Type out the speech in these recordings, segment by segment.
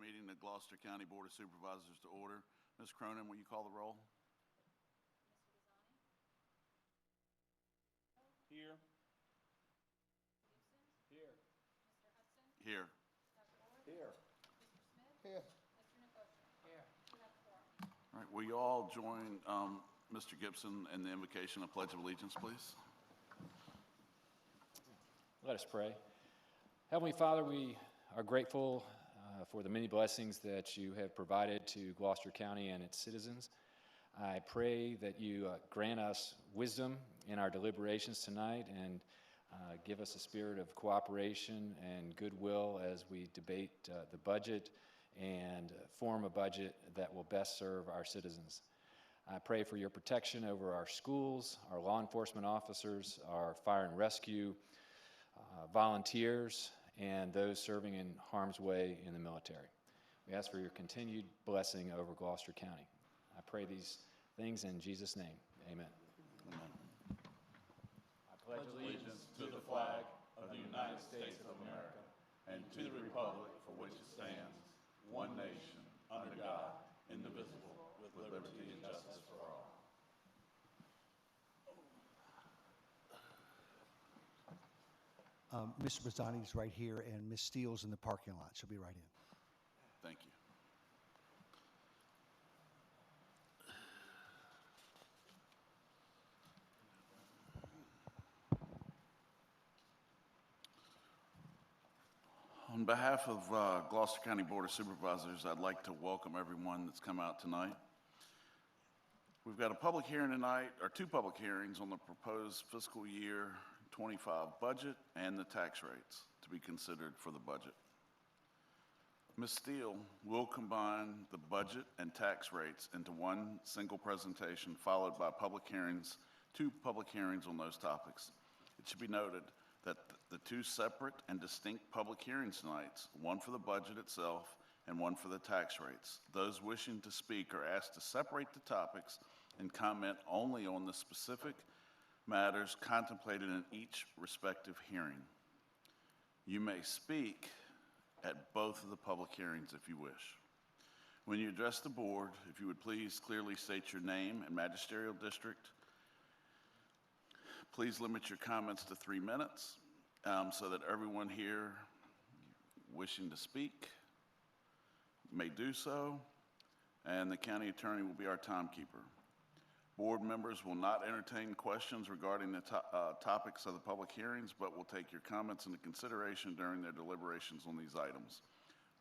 meeting the Gloucester County Board of Supervisors to order. Ms. Cronin, will you call the roll? Here. Here. Mr. Hudson? Here. Dr. Ward? Here. Mr. Smith? Here. Mr. Nicosia? Here. You have four. All right, will you all join Mr. Gibson in the invocation of Pledge of Allegiance, please? Let us pray. Heavenly Father, we are grateful for the many blessings that you have provided to Gloucester County and its citizens. I pray that you grant us wisdom in our deliberations tonight and give us a spirit of cooperation and goodwill as we debate the budget and form a budget that will best serve our citizens. I pray for your protection over our schools, our law enforcement officers, our fire and rescue volunteers, and those serving in harm's way in the military. We ask for your continued blessing over Gloucester County. I pray these things in Jesus' name. Amen. Amen. I pledge allegiance to the flag of the United States of America and to the republic for which it stands, one nation, under God, indivisible, with liberty and justice for all. Mr. Bazzani's right here, and Ms. Steele's in the parking lot. She'll be right in. Thank you. On behalf of Gloucester County Board of Supervisors, I'd like to welcome everyone that's come out tonight. We've got a public hearing tonight, or two public hearings on the proposed fiscal year 25 budget and the tax rates to be considered for the budget. Ms. Steele will combine the budget and tax rates into one single presentation, followed by two public hearings on those topics. It should be noted that the two separate and distinct public hearings tonight, one for the budget itself and one for the tax rates. Those wishing to speak are asked to separate the topics and comment only on the specific matters contemplated in each respective hearing. You may speak at both of the public hearings if you wish. When you address the board, if you would please clearly state your name and magisterial district. Please limit your comments to 3 minutes so that everyone here wishing to speak may do so, and the county attorney will be our timekeeper. Board members will not entertain questions regarding the topics of the public hearings, but will take your comments into consideration during their deliberations on these items.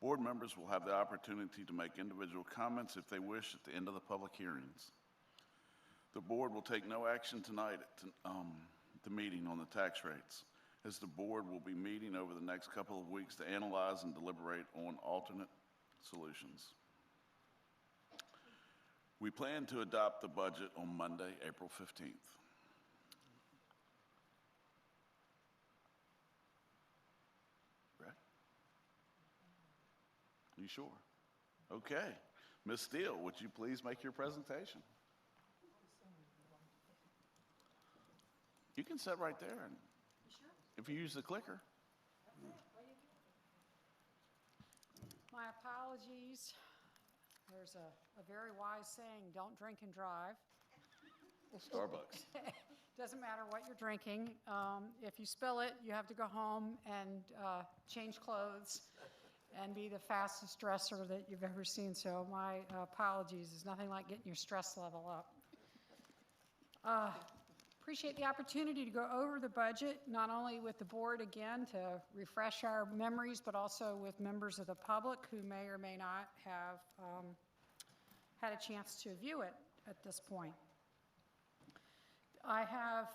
Board members will have the opportunity to make individual comments if they wish at the end of the public hearings. The board will take no action tonight at the meeting on the tax rates, as the board will be meeting over the next couple of weeks to analyze and deliberate on alternate solutions. We plan to adopt the budget on Monday, April 15th. Right? You sure? Okay. Ms. Steele, would you please make your presentation? You can sit right there, and if you use the clicker. My apologies. There's a very wise saying, don't drink and drive. Starbucks. Doesn't matter what you're drinking. If you spill it, you have to go home and change clothes and be the fastest dresser that you've ever seen. So my apologies. There's nothing like getting your stress level up. Appreciate the opportunity to go over the budget, not only with the board again to refresh our memories, but also with members of the public who may or may not have had a chance to view it at this point. I have,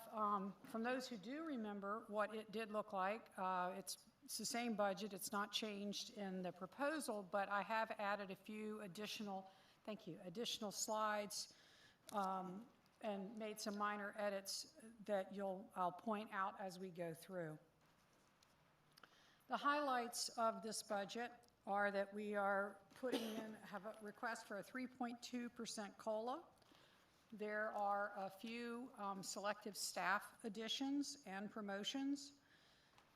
from those who do remember what it did look like, it's the same budget, it's not changed in the proposal, but I have added a few additional, additional slides and made some minor edits that I'll point out as we go through. The highlights of this budget are that we are have a request for a 3.2% COLA. There are a few selective staff additions and promotions.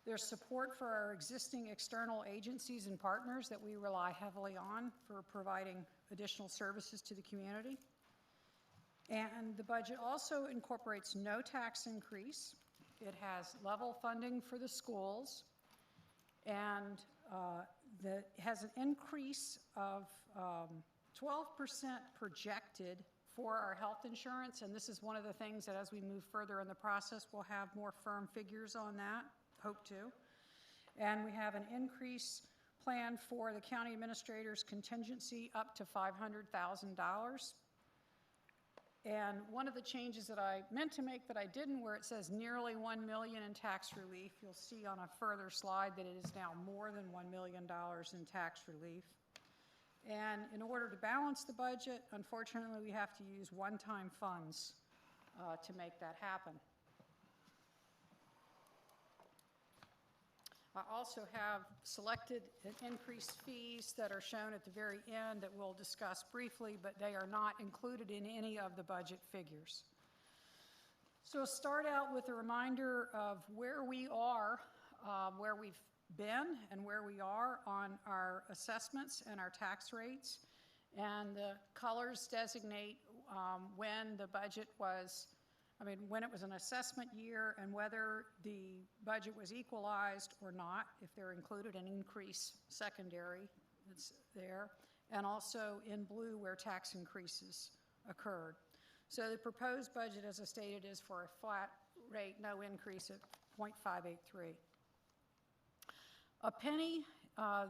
There's support for our existing external agencies and partners that we rely heavily on for providing additional services to the community. And the budget also incorporates no tax increase. It has level funding for the schools, and has an increase of 12% projected for our health insurance, and this is one of the things that as we move further in the process, we'll have more firm figures on that, hope to. And we have an increase planned for the county administrator's contingency up to $500,000. And one of the changes that I meant to make that I didn't, where it says nearly $1 million in tax relief, you'll see on a further slide that it is now more than $1 million in tax relief. And in order to balance the budget, unfortunately, we have to use one-time funds to make that happen. I also have selected and increased fees that are shown at the very end that we'll discuss briefly, but they are not included in any of the budget figures. So start out with a reminder of where we are, where we've been and where we are on our assessments and our tax rates. And the colors designate when the budget was, when it was an assessment year and whether the budget was equalized or not, if they're included an increase secondary that's there, and also in blue where tax increases occurred. So the proposed budget, as I stated, is for a flat rate, no increase at 0.583. A penny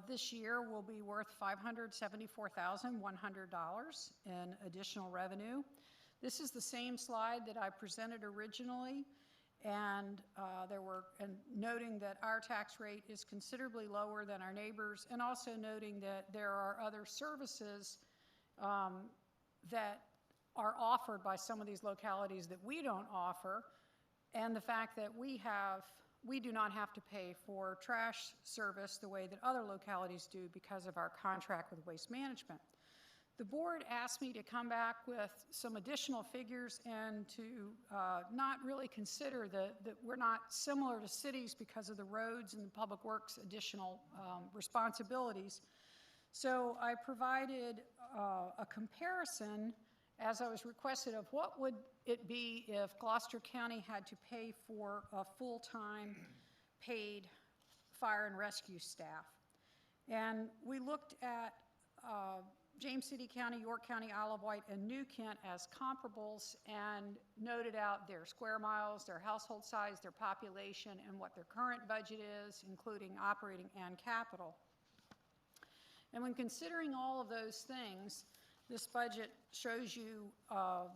this year will be worth $574,100 in additional revenue. This is the same slide that I presented originally, and noting that our tax rate is considerably lower than our neighbors, and also noting that there are other services that are offered by some of these localities that we don't offer, and the fact that we do not have to pay for trash service the way that other localities do because of our contract with Waste Management. The board asked me to come back with some additional figures and to not really consider that we're not similar to cities because of the roads and the public works additional responsibilities. So I provided a comparison, as I was requested, of what would it be if Gloucester County had to pay for a full-time paid fire and rescue staff. And we looked at James City County, York County, Isle of Wight, and New Kent as comparables and noted out their square miles, their household size, their population, and what their current budget is, including operating and capital. And when considering all of those things, this budget shows you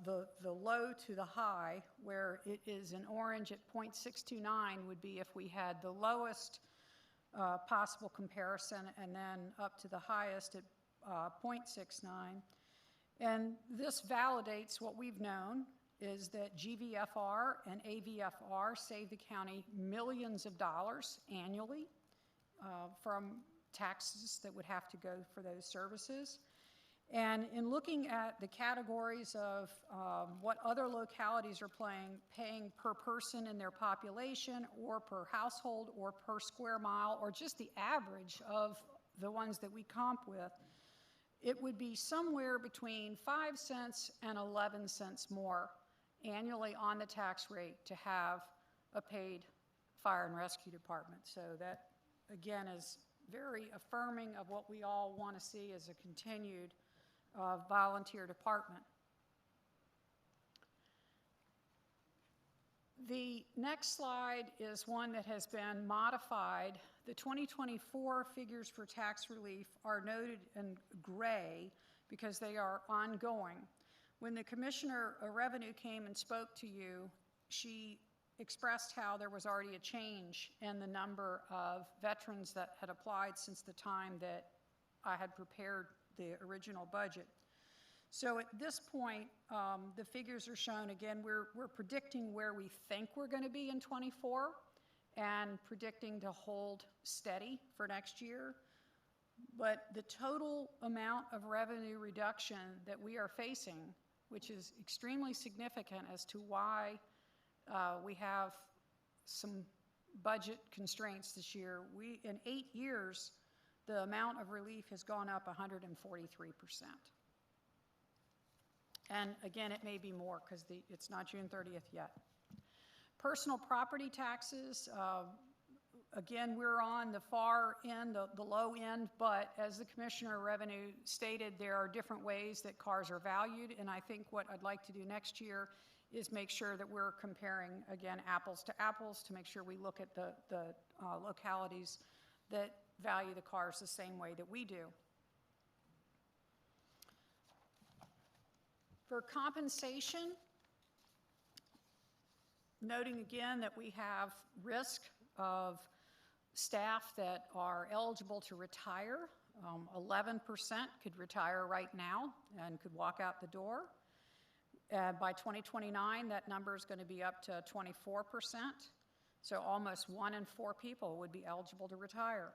the low to the high, where it is in orange at 0.629 would be if we had the lowest possible comparison, and then up to the highest at 0.69. And this validates what we've known, is that GVFR and AVFR save the county millions of dollars annually from taxes that would have to go for those services. And in looking at the categories of what other localities are paying per person in their population, or per household, or per square mile, or just the average of the ones that we comp with, it would be somewhere between 5 cents and 11 cents more annually on the tax rate to have a paid fire and rescue department. So that, again, is very affirming of what we all want to see as a continued volunteer department. The next slide is one that has been modified. The 2024 figures for tax relief are noted in gray because they are ongoing. When the Commissioner of Revenue came and spoke to you, she expressed how there was already a change in the number of veterans that had applied since the time that I had prepared the original budget. So at this point, the figures are shown. Again, we're predicting where we think we're going to be in 24 and predicting to hold steady for next year. But the total amount of revenue reduction that we are facing, which is extremely significant as to why we have some budget constraints this year, in 8 years, the amount of relief has gone up 143%. And again, it may be more because it's not June 30th yet. Personal property taxes, again, we're on the far end, the low end, but as the Commissioner of Revenue stated, there are different ways that cars are valued, and I think what I'd like to do next year is make sure that we're comparing, again, apples to apples to make sure we look at the localities that value the cars the same way that we do. For compensation, noting again that we have risk of staff that are eligible to retire. 11% could retire right now and could walk out the door. By 2029, that number is going to be up to 24%. So almost 1 in 4 people would be eligible to retire.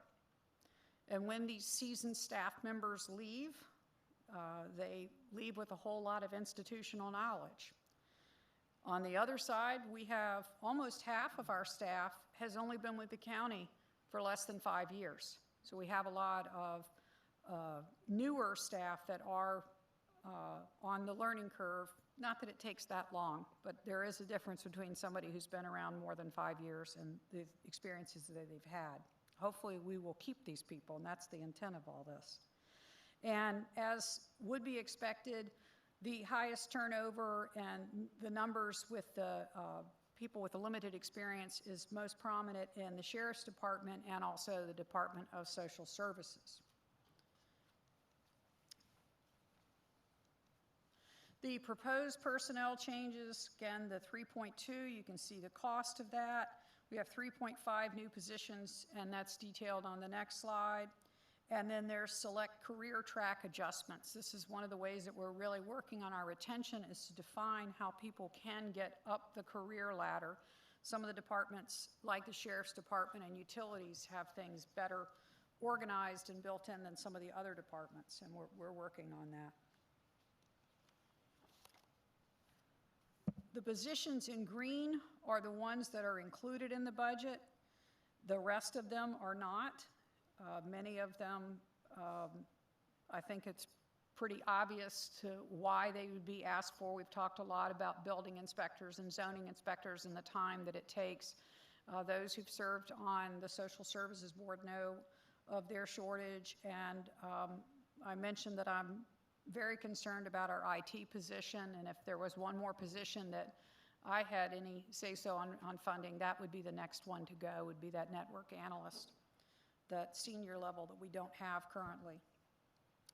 And when these seasoned staff members leave, they leave with a whole lot of institutional knowledge. On the other side, we have almost half of our staff has only been with the county for less than 5 years. So we have a lot of newer staff that are on the learning curve. Not that it takes that long, but there is a difference between somebody who's been around more than 5 years and the experiences that they've had. Hopefully we will keep these people, and that's the intent of all this. And as would be expected, the highest turnover and the numbers with the people with a limited experience is most prominent in the Sheriff's Department and also the Department of Social Services. The proposed personnel changes, again, the 3.2, you can see the cost of that. We have 3.5 new positions, and that's detailed on the next slide. And then there's select career track adjustments. This is one of the ways that we're really working on our retention, is to define how people can get up the career ladder. Some of the departments, like the Sheriff's Department and Utilities, have things better organized and built in than some of the other departments, and we're working on that. The positions in green are the ones that are included in the budget. The rest of them are not. Many of them, I think it's pretty obvious to why they would be asked for. We've talked a lot about building inspectors and zoning inspectors and the time that it takes. Those who've served on the Social Services Board know of their shortage, and I mentioned that I'm very concerned about our IT position, and if there was one more position that I had any say-so on funding, that would be the next one to go, would be that network analyst, that senior level that we don't have currently.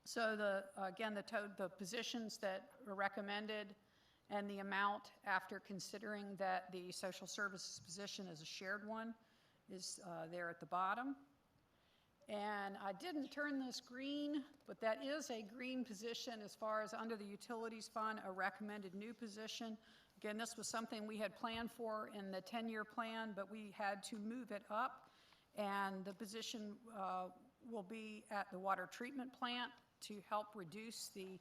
So again, the positions that are recommended and the amount after considering that the social services position is a shared one is there at the bottom. And I didn't turn this green, but that is a green position as far as under the Utilities Fund, a recommended new position. Again, this was something we had planned for in the 10-year plan, but we had to move it up. And the position will be at the water treatment plant to help reduce the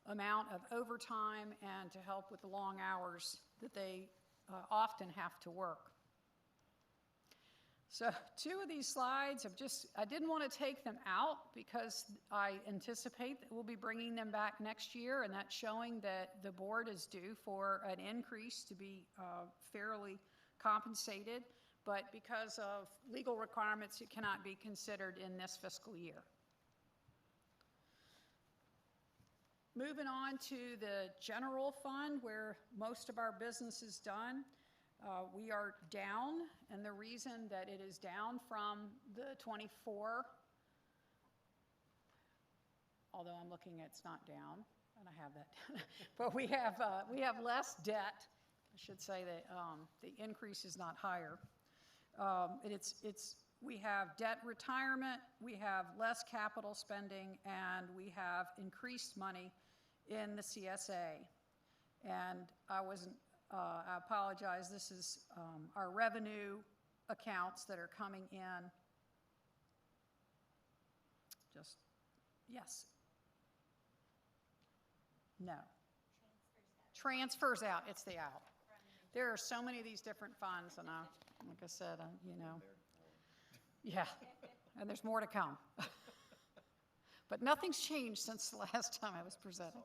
amount of overtime and to help with the long hours that they often have to work. So 2 of these slides, I didn't want to take them out because I anticipate that we'll be bringing them back next year, and that's showing that the board is due for an increase to be fairly compensated, but because of legal requirements, it cannot be considered in this fiscal year. Moving on to the general fund, where most of our business is done. We are down, and the reason that it is down from the 24, although I'm looking, it's not down, and I have that, but we have less debt. I should say that the increase is not higher. We have debt retirement, we have less capital spending, and we have increased money in the CSA. And I apologize, this is our revenue accounts that are coming in. Yes. No. Transfers out, it's the out. There are so many of these different funds, and Like I said, yeah, and there's more to come. But nothing's changed since the last time I was presenting.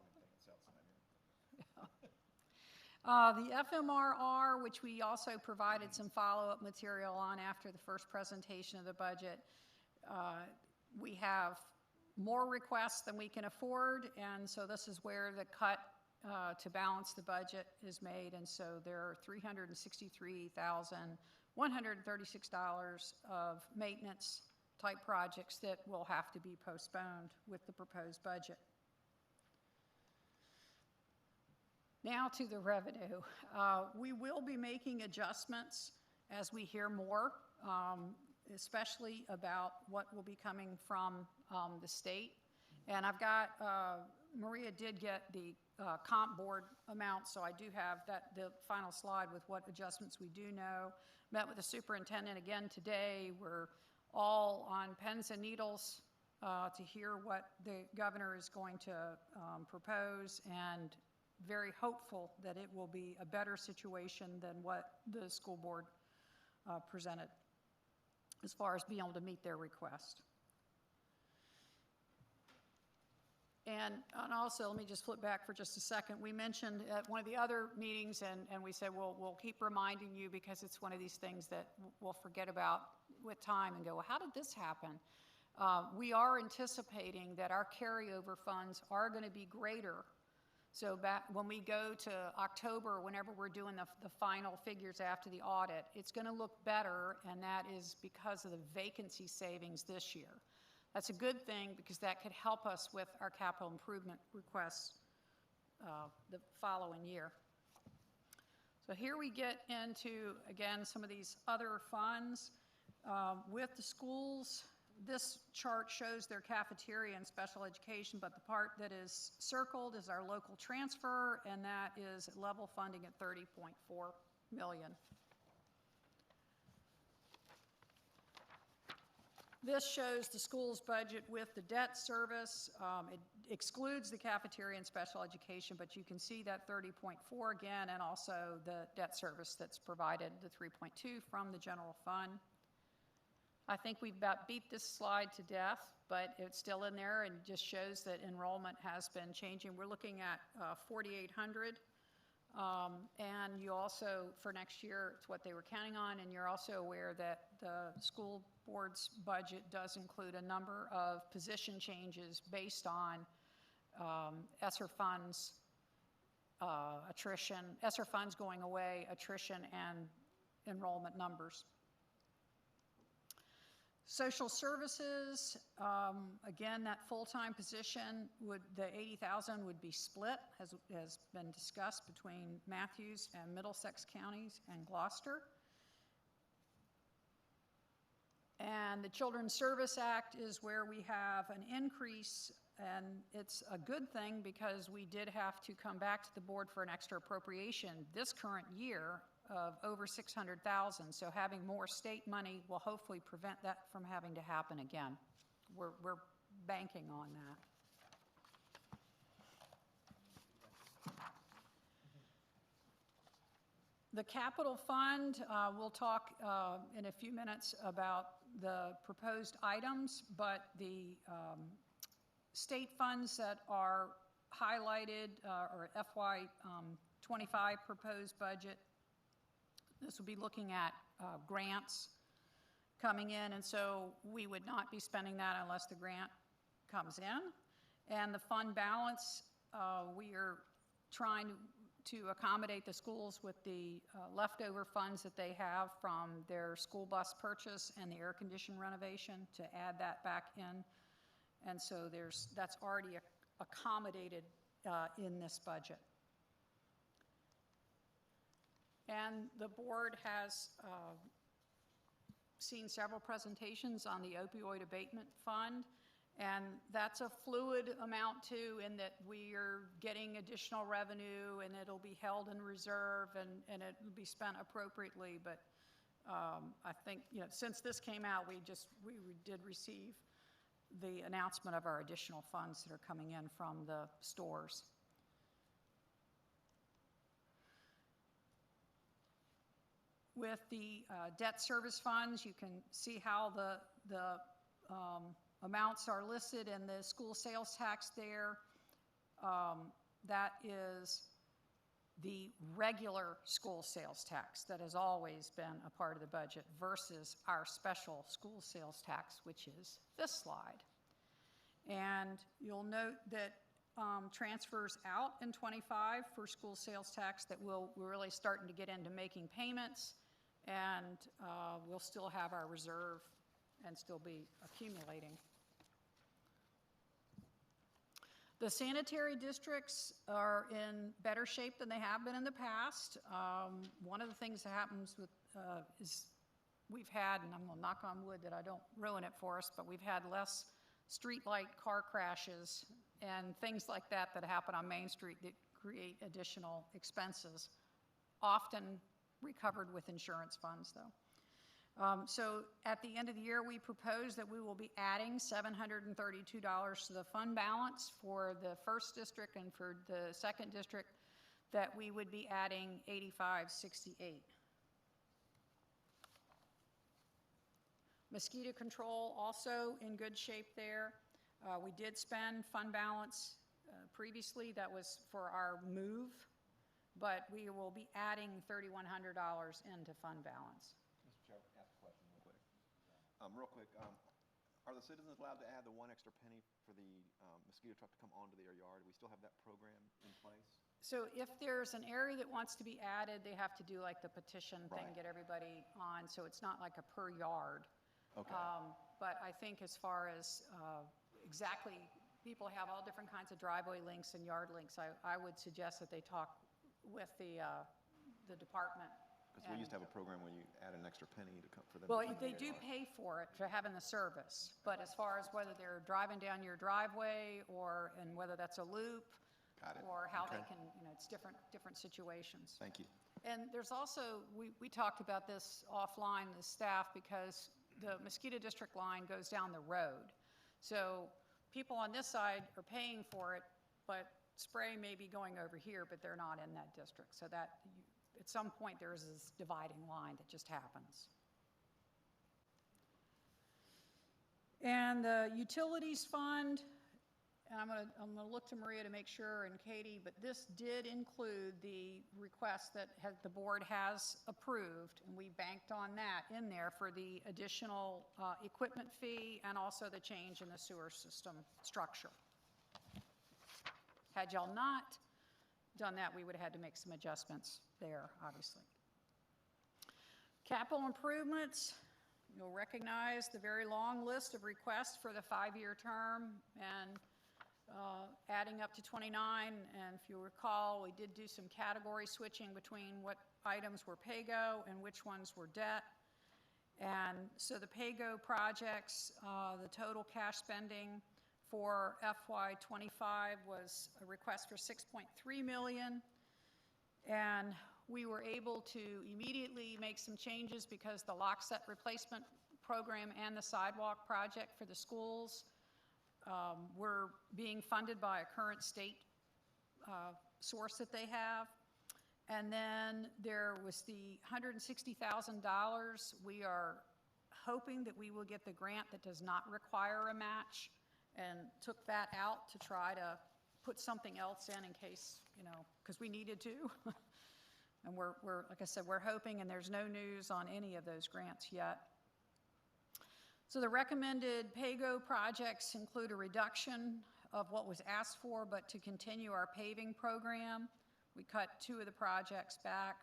The FMRR, which we also provided some follow-up material on after the first presentation of the budget, we have more requests than we can afford, and so this is where the cut to balance the budget is made, and so there are $363,136 of maintenance-type projects that will have to be postponed with the proposed budget. Now to the revenue. We will be making adjustments as we hear more, especially about what will be coming from the state. And I've got, Maria did get the comp board amount, so I do have the final slide with what adjustments we do know. Met with the superintendent again today. We're all on pens and needles to hear what the governor is going to propose, and very hopeful that it will be a better situation than what the school board presented as far as being able to meet their request. And also, let me just flip back for just a second. We mentioned at one of the other meetings, and we said, we'll keep reminding you because it's one of these things that we'll forget about with time and go, well, how did this happen? We are anticipating that our carryover funds are going to be greater. So back when we go to October, whenever we're doing the final figures after the audit, it's going to look better, and that is because of the vacancy savings this year. That's a good thing because that could help us with our capital improvement requests the following year. So here we get into, again, some of these other funds. With the schools, this chart shows their cafeteria and special education, but the part that is circled is our local transfer, and that is level funding at $30.4 million. This shows the school's budget with the debt service. It excludes the cafeteria and special education, but you can see that 30.4 again, and also the debt service that's provided, the 3.2 from the general fund. I think we've about beat this slide to death, but it's still in there and just shows that enrollment has been changing. We're looking at 4,800. And you also, for next year, it's what they were counting on, and you're also aware that the school board's budget does include a number of position changes based on ESSER funds, attrition, ESSER funds going away, attrition, and enrollment numbers. Social services, again, that full-time position, the $80,000 would be split, as has been discussed, between Matthews and Middlesex counties and Gloucester. And the Children's Service Act is where we have an increase, and it's a good thing because we did have to come back to the board for an extra appropriation this current year of over $600,000, so having more state money will hopefully prevent that from having to happen again. We're banking on that. The capital fund, we'll talk in a few minutes about the proposed items, but the state funds that are highlighted or FY25 proposed budget, this will be looking at grants coming in, and so we would not be spending that unless the grant comes in. And the fund balance, we are trying to accommodate the schools with the leftover funds that they have from their school bus purchase and the air condition renovation to add that back in. And so that's already accommodated in this budget. And the board has seen several presentations on the opioid abatement fund, and that's a fluid amount too, in that we are getting additional revenue and it'll be held in reserve and it will be spent appropriately. But I think, since this came out, we did receive the announcement of our additional funds that are coming in from the stores. With the debt service funds, you can see how the amounts are listed in the school sales tax there. That is the regular school sales tax that has always been a part of the budget versus our special school sales tax, which is this slide. And you'll note that transfers out in 25 for school sales tax that we're really starting to get into making payments, and we'll still have our reserve and still be accumulating. The sanitary districts are in better shape than they have been in the past. One of the things that happens with is we've had, and I'm going to knock on wood that I don't ruin it for us, but we've had less streetlight car crashes and things like that that happen on Main Street that create additional expenses, often recovered with insurance funds, though. So at the end of the year, we propose that we will be adding $732 to the fund balance for the first district, and for the second district, that we would be adding $85.68. Mosquito control also in good shape there. We did spend fund balance previously. That was for our move, but we will be adding $3,100 into fund balance. Mr. Chair, ask a question real quick. Are the citizens allowed to add the one extra penny for the mosquito truck to come onto their yard? Do we still have that program in place? So if there's an area that wants to be added, they have to do like the petition thing, Right. get everybody on, so it's not like a per yard. Okay. But I think as far as exactly, people have all different kinds of driveway links and yard links. I would suggest that they talk with the department. Because we used to have a program where you add an extra penny to come for them. Well, to come they to do their yard. pay for it, for having the service, but as far as whether they're driving down your driveway and whether that's a loop, Got it. or how they Okay. can, it's different situations. Thank you. And there's also, we talked about this offline, the staff, because the mosquito district line goes down the road. So people on this side are paying for it, but spray may be going over here, but they're not in that district. So that, at some point, there's this dividing line that just happens. And the utilities fund, and I'm gonna look to Maria to make sure, and Katie, but this did include the request that the board has approved, and we banked on that in there for the additional equipment fee and also the change in the sewer system structure. Had y'all not done that, we would have had to make some adjustments there, obviously. Capital improvements, you'll recognize the very long list of requests for the 5-year term, and adding up to 29, and if you recall, we did do some category switching between what items were PAYGO and which ones were debt. And so the PAYGO projects, the total cash spending for FY25 was a request for $6.3 million, and we were able to immediately make some changes because the lock set replacement program and the sidewalk project for the schools were being funded by a current state source that they have. And then there was the $160,000. We are hoping that we will get the grant that does not require a match, and took that out to try to put something else in case, because we needed to. And we're, like I said, we're hoping, and there's no news on any of those grants yet. So the recommended PAYGO projects include a reduction of what was asked for, but to continue our paving program. We cut 2 of the projects back.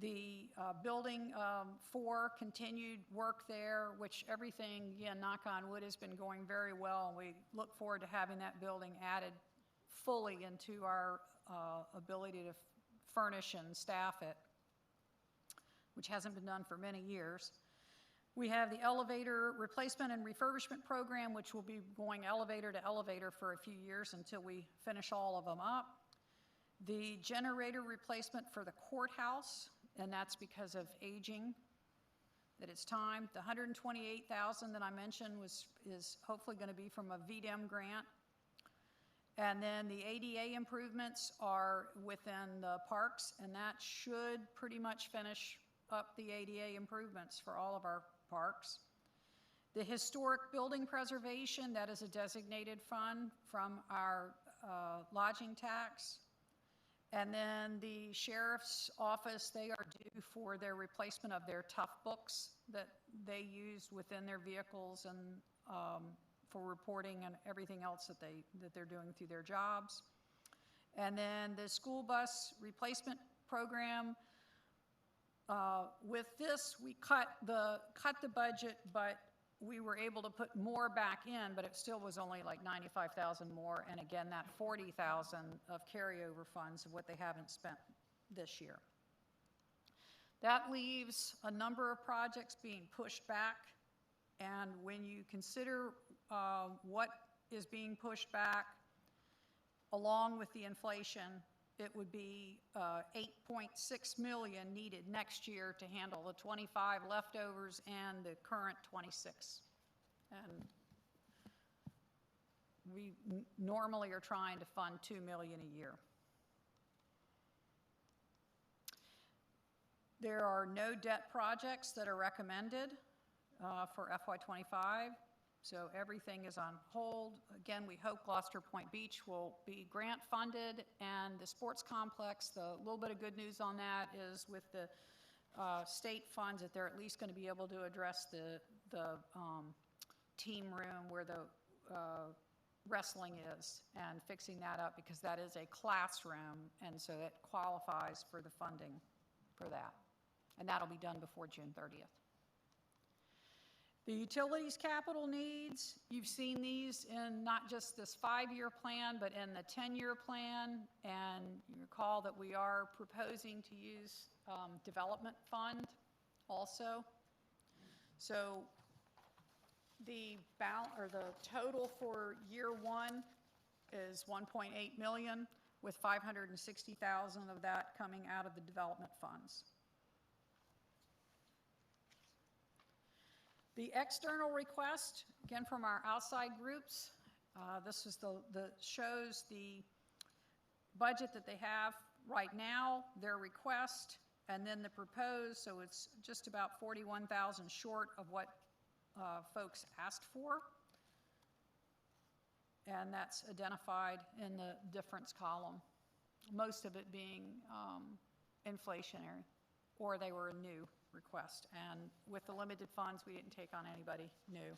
The building 4 continued work there, which everything, again, knock on wood, has been going very well. And we look forward to having that building added fully into our ability to furnish and staff it, which hasn't been done for many years. We have the elevator replacement and refurbishment program, which will be going elevator to elevator for a few years until we finish all of them up. The generator replacement for the courthouse, and that's because of aging, that it's time. The $128,000 that I mentioned is hopefully going to be from a VDEM grant. And then the ADA improvements are within the parks, and that should pretty much finish up the ADA improvements for all of our parks. The historic building preservation, that is a designated fund from our lodging tax. And then the sheriff's office, they are due for their replacement of their tough books that they use within their vehicles and for reporting and everything else that they're doing through their jobs. And then the school bus replacement program. With this, we cut the budget, but we were able to put more back in, but it still was only like 95,000 more. And again, that 40,000 of carryover funds of what they haven't spent this year. That leaves a number of projects being pushed back. And when you consider what is being pushed back, along with the inflation, it would be 8.6 million needed next year to handle the 25 leftovers and the current 26. And we normally are trying to fund 2 million a year. There are no debt projects that are recommended for FY25. So everything is on hold. Again, we hope Gloucester Point Beach will be grant funded, and the sports complex, the little bit of good news on that is with the state funds that they're at least going to be able to address the team room where the wrestling is and fixing that up, because that is a classroom, and so it qualifies for the funding for that. And that'll be done before June 30th. The utilities capital needs, you've seen these in not just this 5-year plan, but in the 10-year plan. And you recall that we are proposing to use development fund also. So the total for year 1 is 1.8 million, with 560,000 of that coming out of the development funds. The external request, again from our outside groups, this is shows the budget that they have right now, their request, and then the proposed, so it's just about 41,000 short of what folks asked for. And that's identified in the difference column, most of it being inflationary, or they were a new request. And with the limited funds, we didn't take on anybody new.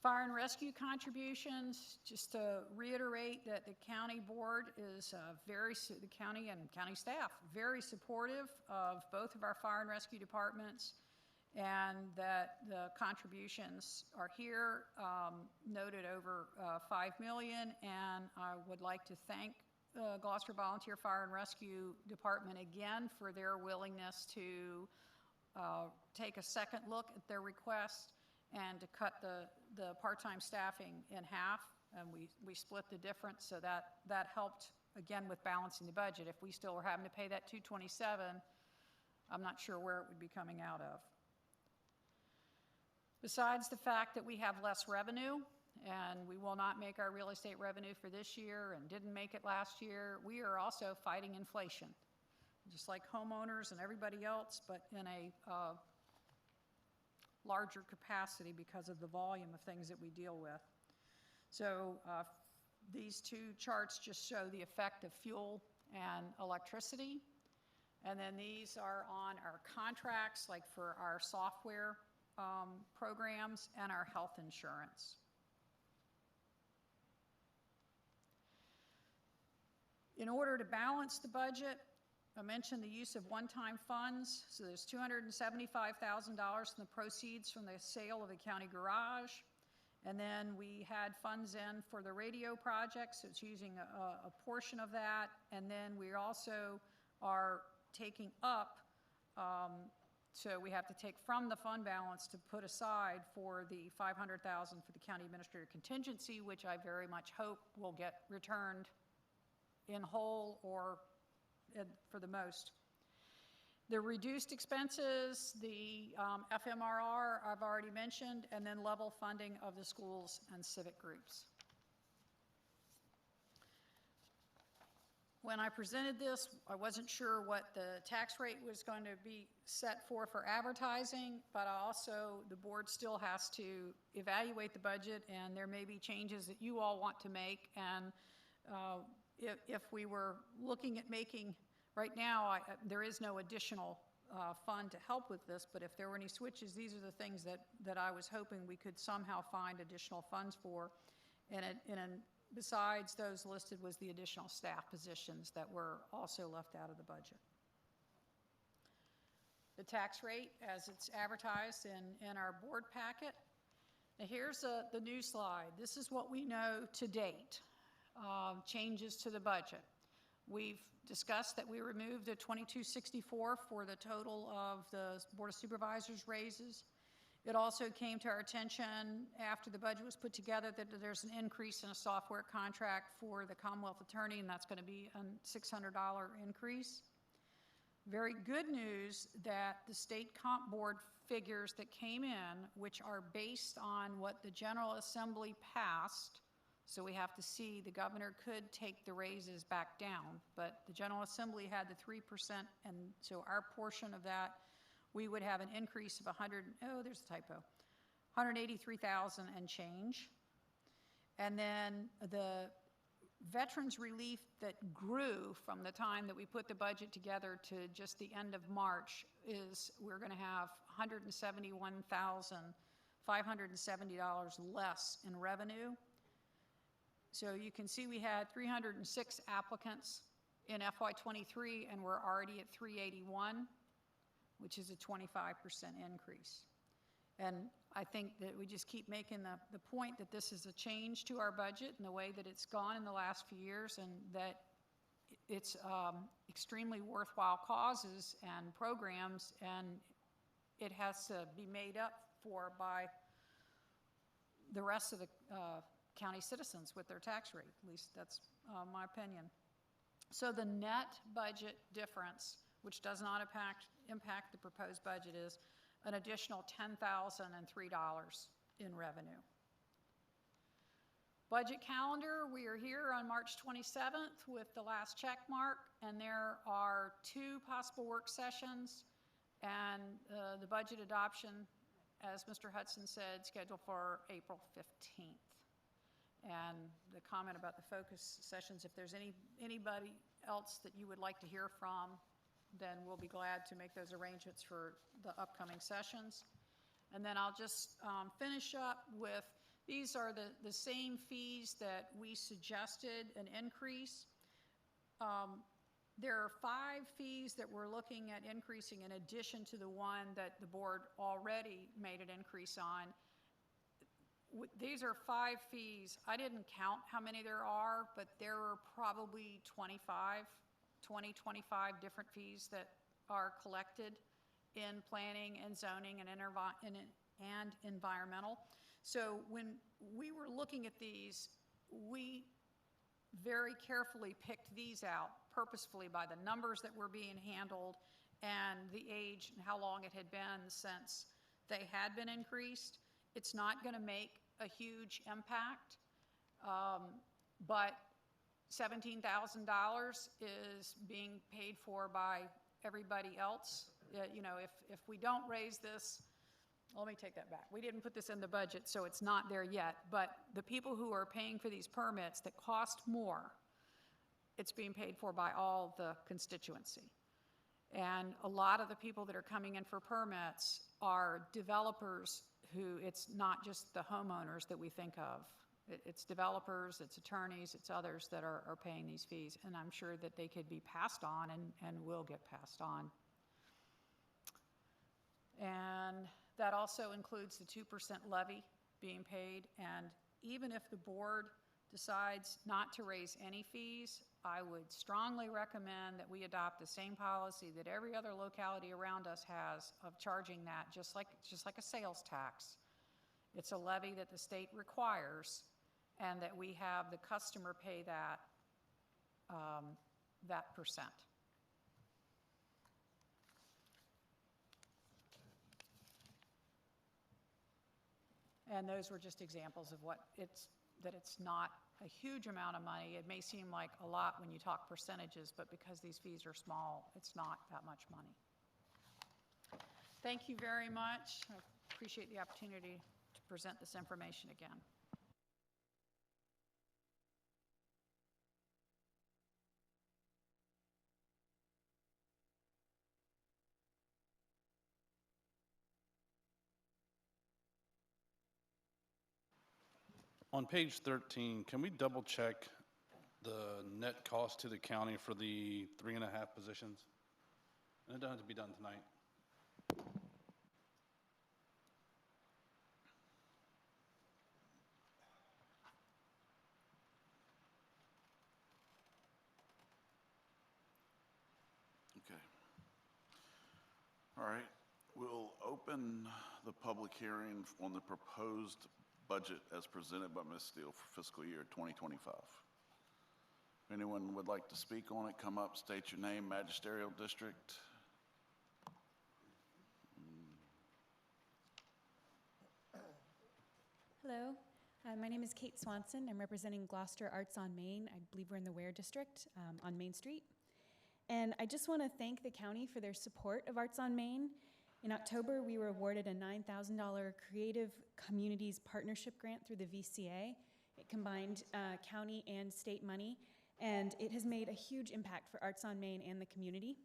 Fire and rescue contributions, just to reiterate that the county board is the county and county staff, very supportive of both of our fire and rescue departments, and that the contributions are here, noted over 5 million, and I would like to thank Gloucester Volunteer Fire and Rescue Department again for their willingness to take a second look at their request and to cut the part-time staffing in half, and we split the difference, so that helped again with balancing the budget. If we still were having to pay that $227, I'm not sure where it would be coming out of. Besides the fact that we have less revenue, and we will not make our real estate revenue for this year and didn't make it last year, we are also fighting inflation, just like homeowners and everybody else, but in a larger capacity because of the volume of things that we deal with. So these two charts just show the effect of fuel and electricity. And then these are on our contracts, like for our software programs and our health insurance. In order to balance the budget, I mentioned the use of one-time funds. So there's $275,000 in the proceeds from the sale of the county garage. And then we had funds in for the radio project, so it's using a portion of that. And then we also are taking up, so we have to take from the fund balance to put aside for the $500,000 for the county administrator contingency, which I very much hope will get returned in whole or for the most. The reduced expenses, the FMRR I've already mentioned, and then level funding of the schools and civic groups. When I presented this, I wasn't sure what the tax rate was going to be set for advertising, but the board still has to evaluate the budget, and there may be changes that you all want to make. And if we were looking at making, right now, there is no additional fund to help with this, but if there were any switches, these are the things that I was hoping we could somehow find additional funds for. And besides those listed was the additional staff positions that were also left out of the budget. The tax rate, as it's advertised in our board packet. Now here's the new slide. This is what we know to date, changes to the budget. We've discussed that we removed the 2264 for the total of the Board of Supervisors raises. It also came to our attention after the budget was put together that there's an increase in a software contract for the Commonwealth Attorney, and that's going to be a $600 increase. Very good news that the State Comp Board figures that came in, which are based on what the General Assembly passed, so we have to see, the governor could take the raises back down, but the General Assembly had the 3%, and so our portion of that, we would have an increase of there's a typo, 183,000 and change. And then the veterans relief that grew from the time that we put the budget together to just the end of March we're going to have $171,570 less in revenue. So you can see we had 306 applicants in FY23, and we're already at 381. Which is a 25% increase. And I think that we just keep making the point that this is a change to our budget and the way that it's gone in the last few years, and that it's extremely worthwhile causes and programs, and it has to be made up for by the rest of the county citizens with their tax rate. At least that's my opinion. So the net budget difference, which does not impact the proposed budget, is an additional $10,003 in revenue. Budget calendar, we are here on March 27th with the last check mark, and there are 2 possible work sessions, and the budget adoption, as Mr. Hudson said, scheduled for April 15th. And the comment about the focus sessions, if there's anybody else that you would like to hear from, then we'll be glad to make those arrangements for the upcoming sessions. And then I'll just finish up with, these are the same fees that we suggested an increase. There are 5 fees that we're looking at increasing in addition to the one that the board already made an increase on. These are 5 fees. I didn't count how many there are, but there are probably 25 different fees that are collected in planning and zoning and environmental. So when we were looking at these, we very carefully picked these out purposefully by the numbers that were being handled and the age and how long it had been since they had been increased. It's not going to make a huge impact, but $17,000 is being paid for by everybody else. You know, if we don't raise this, let me take that back. We didn't put this in the budget, so it's not there yet. But the people who are paying for these permits that cost more, it's being paid for by all the constituency. And a lot of the people that are coming in for permits are developers who, it's not just the homeowners that we think of. It's developers, it's attorneys, it's others that are paying these fees, and I'm sure that they could be passed on and will get passed on. And that also includes the 2% levy being paid, and even if the board decides not to raise any fees, I would strongly recommend that we adopt the same policy that every other locality around us has of charging that just like a sales tax. It's a levy that the state requires, and that we have the customer pay that percent. And those were just examples of what that it's not a huge amount of money. It may seem like a lot when you talk percentages, but because these fees are small, it's not that much money. Thank you very much. I appreciate the opportunity to present this information again. On page 13, can we double check the net cost to the county for the 3.5 positions? And it doesn't have to be done tonight. Okay. All right, we'll open the public hearing on the proposed budget as presented by Ms. Steele for fiscal year 2025. If anyone would like to speak on it, come up, state your name, magisterial district. Hello, my name is Kate Swanson. I'm representing Gloucester Arts on Main. I believe we're in the Ware District on Main Street. And I just want to thank the county for their support of Arts on Main. In October, we were awarded a $9,000 Creative Communities Partnership Grant through the VCA. It combined county and state money, and it has made a huge impact for Arts on Main and the community.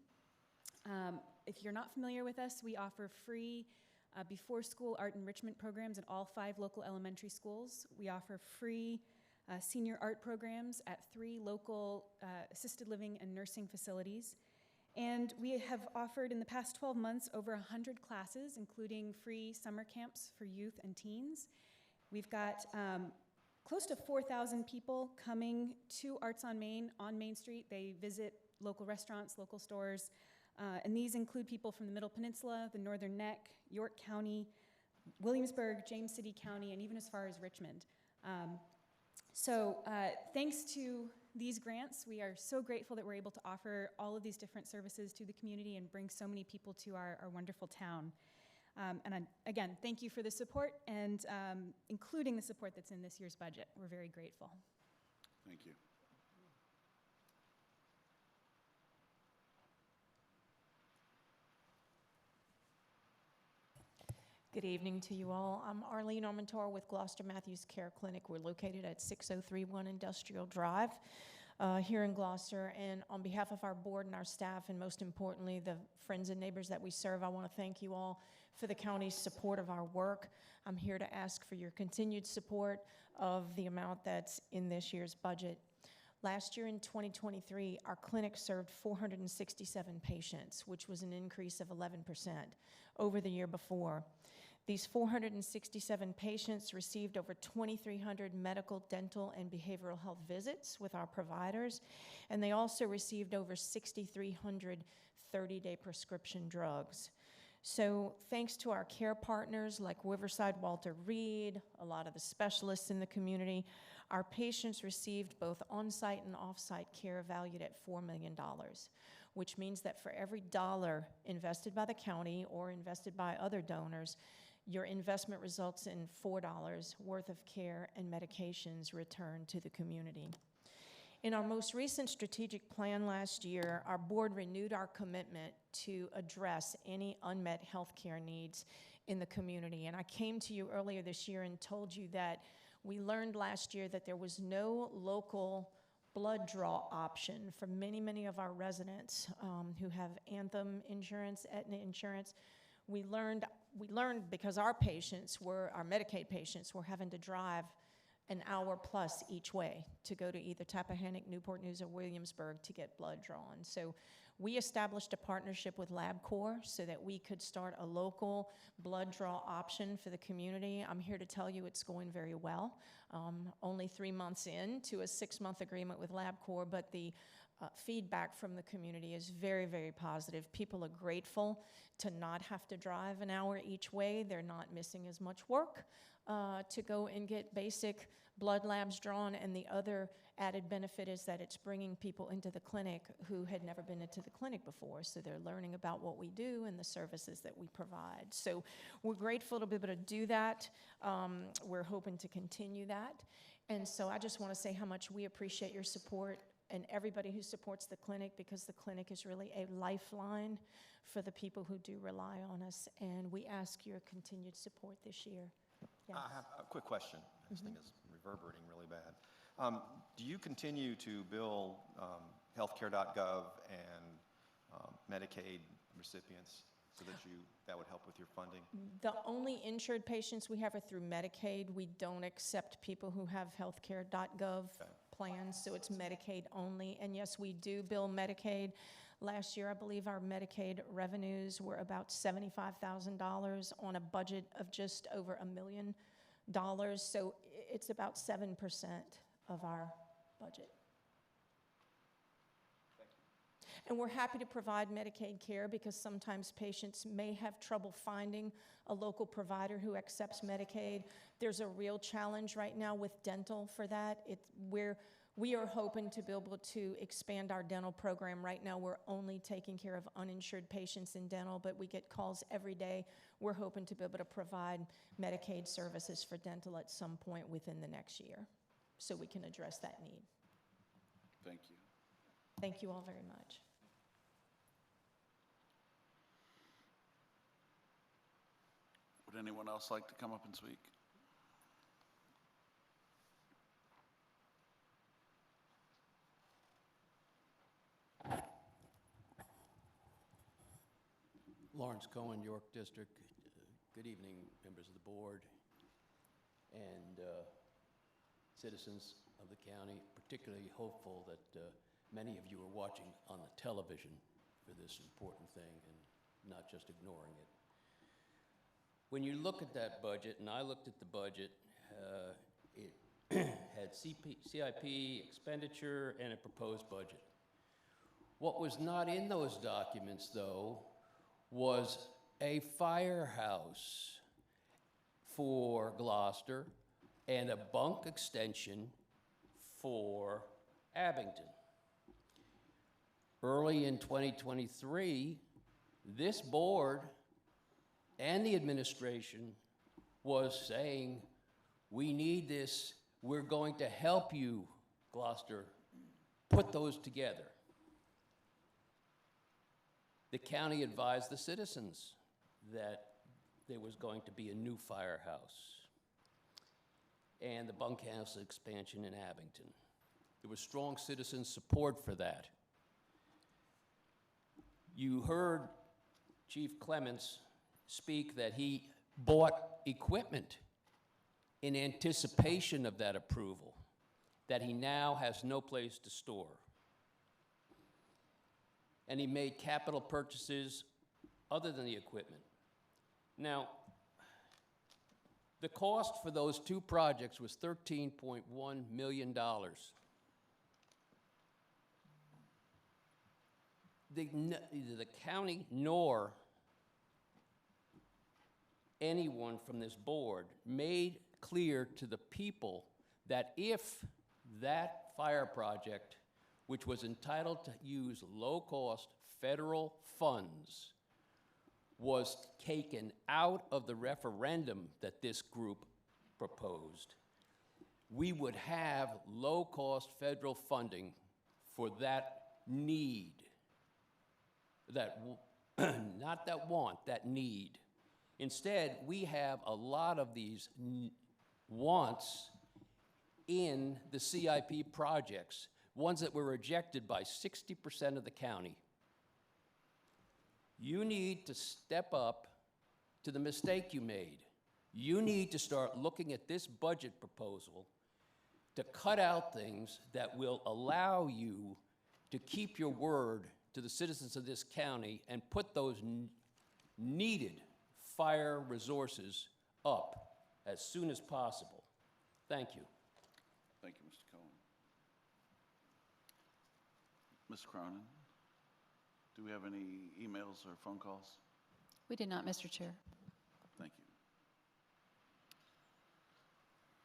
If you're not familiar with us, we offer free before-school art enrichment programs at all 5 local elementary schools. We offer free senior art programs at 3 local assisted living and nursing facilities. And we have offered in the past 12 months over 100 classes, including free summer camps for youth and teens. We've got close to 4,000 people coming to Arts on Main Street. They visit local restaurants, local stores, and these include people from the Middle Peninsula, the Northern Neck, York County, Williamsburg, James City County, and even as far as Richmond. So thanks to these grants, we are so grateful that we're able to offer all of these different services to the community and bring so many people to our wonderful town. Again, thank you for the support and including the support that's in this year's budget. We're very grateful. Thank you. Good evening to you all. I'm Arlene Armentor with Gloucester Matthews Care Clinic. We're located at 6031 Industrial Drive here in Gloucester. And on behalf of our board and our staff, and most importantly, the friends and neighbors that we serve, I want to thank you all for the county's support of our work. I'm here to ask for your continued support of the amount that's in this year's budget. Last year in 2023, our clinic served 467 patients, which was an increase of 11% over the year before. These 467 patients received over 2,300 medical, dental, and behavioral health visits with our providers, and they also received over 6,300 30-day prescription drugs. So thanks to our care partners like Riverside Walter Reed, a lot of the specialists in the community, our patients received both on-site and off-site care valued at $4 million, which means that for every dollar invested by the county or invested by other donors, your investment results in $4 worth of care and medications returned to the community. In our most recent strategic plan last year, our board renewed our commitment to address any unmet health care needs in the community. And I came to you earlier this year and told you that we learned last year that there was no local blood draw option for many, many of our residents who have Anthem insurance, Aetna insurance. We learned because our Medicaid patients were having to drive an hour plus each way to go to either Tappahannock, Newport News, or Williamsburg to get blood drawn. So we established a partnership with LabCorp so that we could start a local blood draw option for the community. I'm here to tell you it's going very well. Only 3 months into a 6-month agreement with LabCorp, but the feedback from the community is very, very positive. People are grateful to not have to drive an hour each way. They're not missing as much work to go and get basic blood labs drawn, and the other added benefit is that it's bringing people into the clinic who had never been into the clinic before, so they're learning about what we do and the services that we provide. So we're grateful to be able to do that. We're hoping to continue that. And so I just want to say how much we appreciate your support and everybody who supports the clinic, because the clinic is really a lifeline for the people who do rely on us. And we ask your continued support this year. Yes. I have a quick question. This thing is reverberating really bad. Do you continue to bill healthcare.gov and Medicaid recipients so that would help with your funding? The only insured patients we have are through Medicaid. We don't accept people who have healthcare.gov plans, so it's Medicaid only. And yes, we do bill Medicaid. Last year, I believe our Medicaid revenues were about $75,000 on a budget of just over $1 million. So it's about 7% of our budget. And we're happy to provide Medicaid care because sometimes patients may have trouble finding a local provider who accepts Medicaid. There's a real challenge right now with dental for that. We are hoping to be able to expand our dental program. Right now, we're only taking care of uninsured patients in dental, but we get calls every day. We're hoping to be able to provide Medicaid services for dental at some point within the next year, so we can address that need. Thank you. Thank you all very much. Would anyone else like to come up and speak? Lawrence Cohen, York District. Good evening, members of the board and citizens of the county. Particularly hopeful that many of you are watching on the television for this important thing and not just ignoring it. When you look at that budget, and I looked at the budget, it had CIP, expenditure, and a proposed budget. What was not in those documents, though, was a firehouse for Gloucester and a bunk extension for Abington. Early in 2023, this board and the administration was saying, we need this, we're going to help you, Gloucester, put those together. The county advised the citizens that there was going to be a new firehouse and the bunkhouse expansion in Abington. There was strong citizen support for that. You heard Chief Clements speak that he bought equipment in anticipation of that approval that he now has no place to store. And he made capital purchases other than the equipment. Now, the cost for those two projects was $13.1 million. Neither the county nor anyone from this board made clear to the people that if that fire project, which was entitled to use low-cost federal funds, was taken out of the referendum that this group proposed, we would have low-cost federal funding for that need, not that want, that need. Instead, we have a lot of these wants in the CIP projects, ones that were rejected by 60% of the county. You need to step up to the mistake you made. You need to start looking at this budget proposal to cut out things that will allow you to keep your word to the citizens of this county and put those needed fire resources up as soon as possible. Thank you. Thank you, Mr. Cohen. Ms. Cronin, do we have any emails or phone calls? We did not, Mr. Chair. Thank you.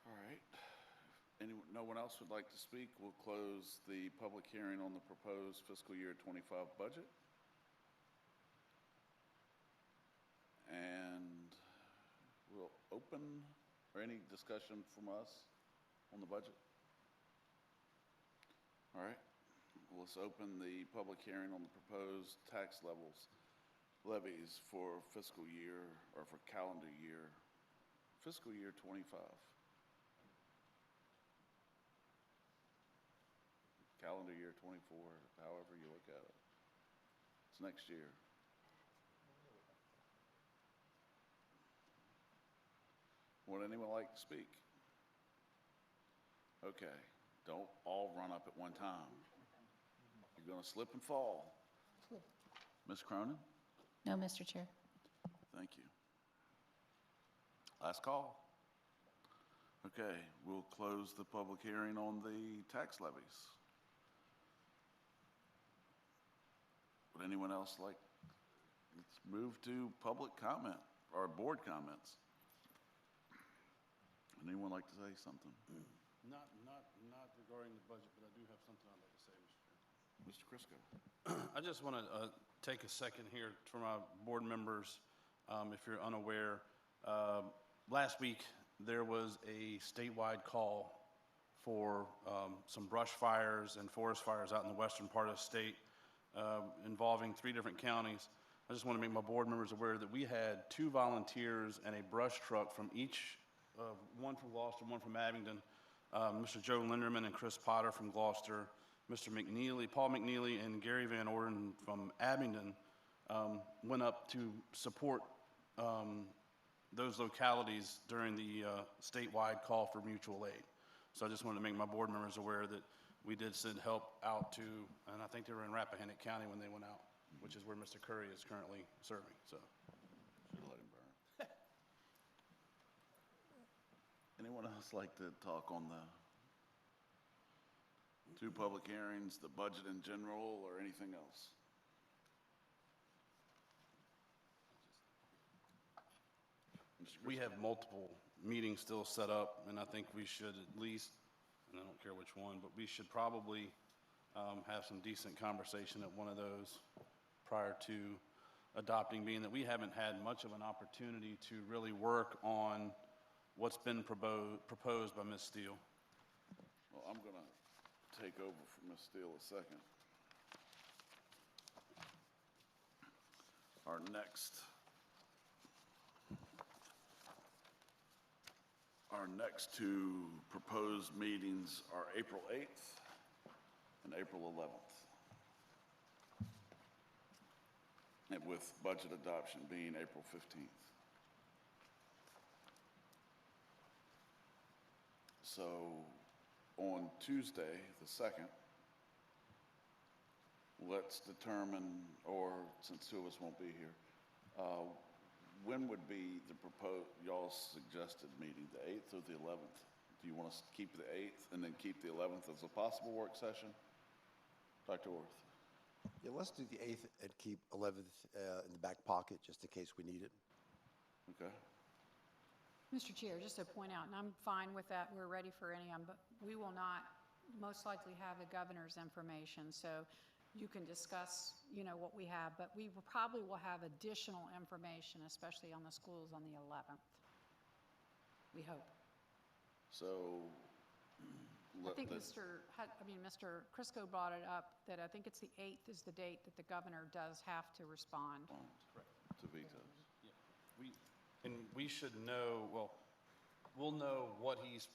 All right. No one else would like to speak? We'll close the public hearing on the proposed fiscal year 25 budget. And we'll open, or any discussion from us? on the budget? All right, well, let's open the public hearing on the proposed tax levies for fiscal year, or for calendar year, fiscal year 25. Calendar year 24, however you look at it. It's next year. Would anyone like to speak? Okay, don't all run up at one time. You're gonna slip and fall. Ms. Cronin? No, Mr. Chair. Thank you. Last call. Okay, we'll close the public hearing on the tax levies. Would anyone else like, let's move to public comment, or board comments. Anyone like to say something? Not regarding the budget, but I do have something I'd like to say, Mr. Chair. Mr. Crisco? I just want to take a second here for my board members, if you're unaware. Last week, there was a statewide call for some brush fires and forest fires out in the western part of the state, involving 3 different counties. I just want to make my board members aware that we had 2 volunteers and a brush truck from each, one from Gloucester, one from Abingdon, Mr. Joe Linderman and Chris Potter from Gloucester, Mr. McNeely, Paul McNeely and Gary Van Orden from Abingdon, went up to support those localities during the statewide call for mutual aid. So I just wanted to make my board members aware that we did send help out to, and I think they were in Rappahannock County when they went out, which is where Mr. Curry is currently serving, so. Should let him burn. Anyone else like to talk on the 2 public hearings, the budget in general, or anything else? We have multiple meetings still set up, and I think we should at least, and I don't care which one, but we should probably have some decent conversation at one of those prior to adopting, being that we haven't had much of an opportunity to really work on what's been proposed by Ms. Steele. Well, I'm going to take over from Ms. Steele a second. Our next 2 proposed meetings are April 8th and April 11th. And with budget adoption being April 15th. So on Tuesday, the 2nd, let's determine, or since 2 of us won't be here, when would be the y'all's suggested meeting, the 8th or the 11th? Do you want us to keep the 8th and then keep the 11th as a possible work session? Dr. Orth? Yeah, let's do the 8th and keep 11th in the back pocket just in case we need it. Okay. Mr. Chair, just to point out, and I'm fine with that, we're ready for any, but we will not most likely have the governor's information, so you can discuss, what we have, but we probably will have additional information, especially on the schools on the 11th. We hope. So, I think Mr. Crisco brought it up, that I think it's the 8th is the date that the governor does have to respond. to vetoes. And we should know, we'll know what he's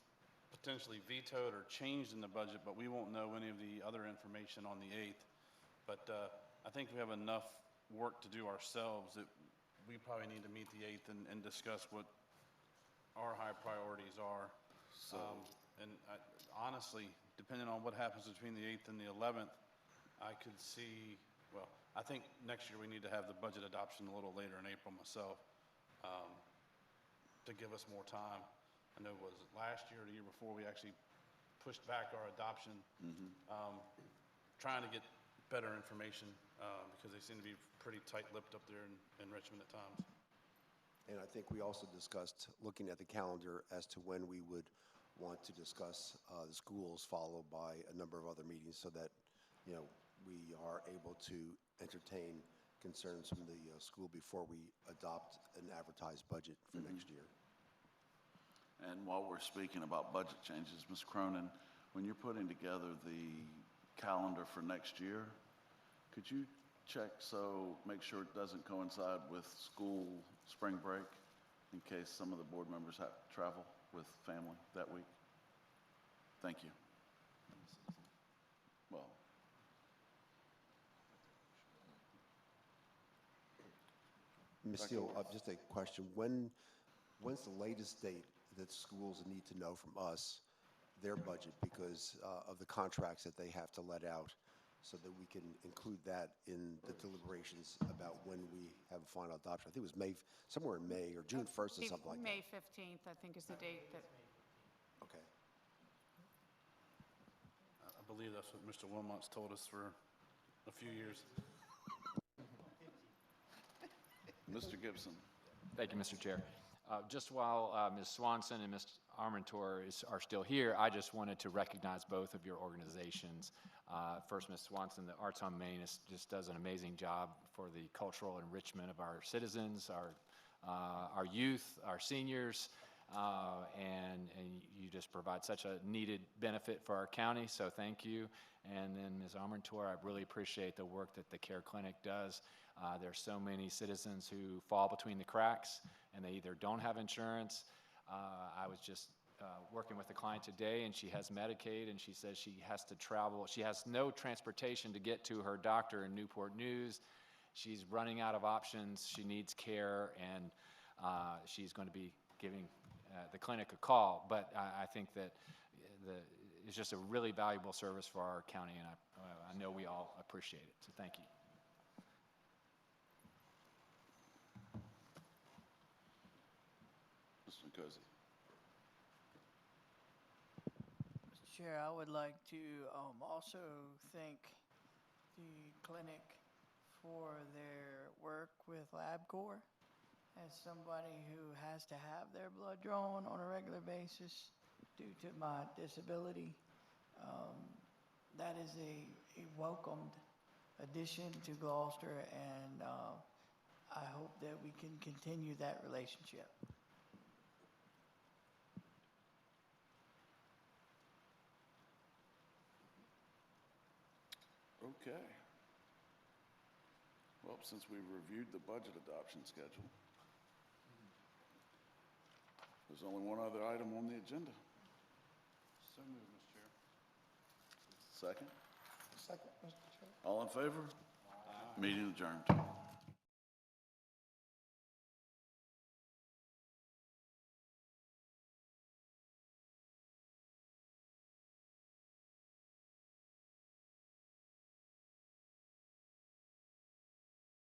potentially vetoed or changed in the budget, but we won't know any of the other information on the 8th. But I think we have enough work to do ourselves that we probably need to meet the 8th and discuss what our high priorities are. So, Honestly, depending on what happens between the 8th and the 11th, I could see, I think next year we need to have the budget adoption a little later in April myself, to give us more time. I know it was last year or the year before we actually pushed back our adoption, trying to get better information because they seem to be pretty tight-lipped up there in Richmond at times. And I think we also discussed looking at the calendar as to when we would want to discuss the schools, followed by a number of other meetings so that, we are able to entertain concerns from the school before we adopt an advertised budget for next year. And And while we're speaking about budget changes, Ms. Cronin, when you're putting together the calendar for next year, could you check make sure it doesn't coincide with school spring break in case some of the board members have to travel with family that week? Thank you. Well, Ms. Steele, just a question. When's the latest date that schools need to know from us their budget because of the contracts that they have to let out so that we can include that in the deliberations about when we have a final adoption? I think it was somewhere in May or June 1st or something like that. May 15th, I think, is the date that. Okay. I believe that's what Mr. Wilmot's told us for a few years. Mr. Gibson. Thank you, Mr. Chair. Just while Ms. Swanson and Ms. Armentor are still here, I just wanted to recognize both of your organizations. First, Ms. Swanson, the Arts on Main just does an amazing job for the cultural enrichment of our citizens, our youth, our seniors, and you just provide such a needed benefit for our county, so thank you. And then Ms. Armentor, I really appreciate the work that the Care Clinic does. There are so many citizens who fall between the cracks and they either don't have insurance. I was just working with a client today and she has Medicaid and she says she has to travel. She has no transportation to get to her doctor in Newport News. She's running out of options. She needs care and she's going to be giving the clinic a call. But I think that it's just a really valuable service for our county and I know we all appreciate it. So thank you. Mr. Nkosi. Mr. Chair, I would like to also thank the clinic for their work with LabCorp. As somebody who has to have their blood drawn on a regular basis due to my disability, that is a welcomed addition to Gloucester, and I hope that we can continue that relationship. Okay. Well, since we've reviewed the budget adoption schedule, there's only one other item on the agenda. So moved, Mr. Chair. Second? Second, Mr. Chair. All in favor? Aye. Meeting adjourned.